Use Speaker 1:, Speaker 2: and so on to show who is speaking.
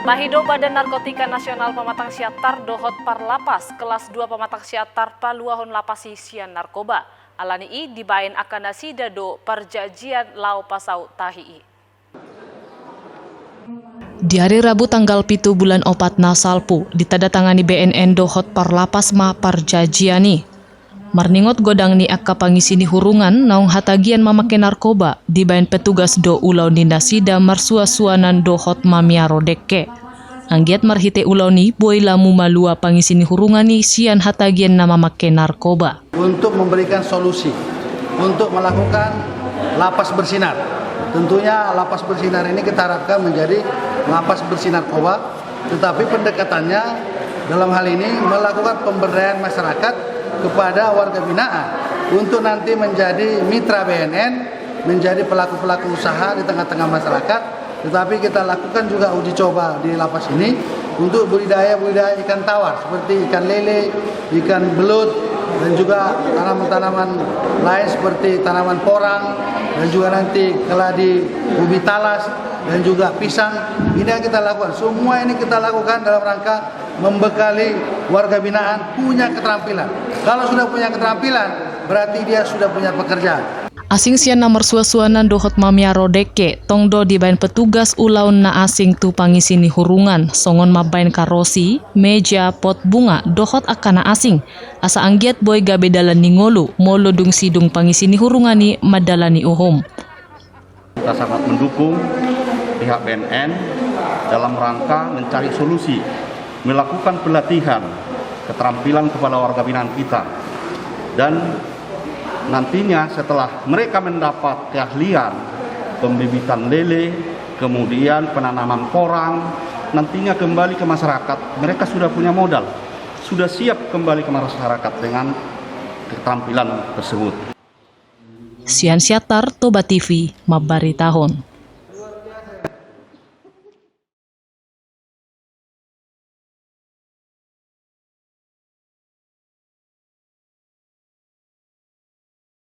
Speaker 1: Tatahido Badan Narkotika Nasional Pamatang Siatar dohot parlapas kelas 2 Pamatang Siatar paluahon lapasi sian narkoba. Alani i dibain akan nasida do perjanjian lau pasau tahii.
Speaker 2: Di hari Rabu tanggal 7 bulan 4 Nasalpu ditandatangani BNN dohot parlapas ma parjajiani. Marningot godang ni akka pangisini hurungan naung hatagian mamake narkoba dibain petugas do ulau ni nasida marsua-suanan dohot mamiaro dekke. Anggiat marhite ulau ni boy lamu malua pangisini hurungan ni sian hatagian na mamake narkoba.
Speaker 3: Untuk memberikan solusi, untuk melakukan lapas bersinar. Tentunya lapas bersinar ini kita harapkan menjadi lapas bersih narkoba, tetapi pendekatannya dalam hal ini melakukan pemberdayaan masyarakat kepada warga binaan untuk nanti menjadi mitra BNN, menjadi pelaku-pelaku usaha di tengah-tengah masyarakat. Tetapi kita lakukan juga uji coba di lapas ini untuk budidaya ikan tawar seperti ikan lele, ikan belut, dan juga tanaman-tanaman lain seperti tanaman porang, dan juga nanti keladi ubi talas, dan juga pisang. Ini yang kita lakukan. Semua ini kita lakukan dalam rangka membekali warga binaan punya keterampilan. Kalau sudah punya keterampilan, berarti dia sudah punya pekerjaan.
Speaker 2: Asing sian nomor suasuanan dohot mamiaro deke, tongdo dibain petugas ulaun na asing tu pangisini hurungan, songon mabain karosi, meja, pot bunga, dohot akana asing. Asa anggiat boy gabe dalan ni ngolu, molo dung sidung pangisini hurungani madalani uhum.
Speaker 4: Kita sangat mendukung pihak BNN dalam rangka mencari solusi, melakukan pelatihan keterampilan kepada warga binaan kita, dan nantinya setelah mereka mendapat keahlian pembibitan lele, kemudian penanaman porang, nantinya kembali ke masyarakat, mereka sudah punya modal, sudah siap kembali ke masyarakat dengan keterampilan tersebut.
Speaker 2: Sian Siatar, Toba TV, Mabari Tahun.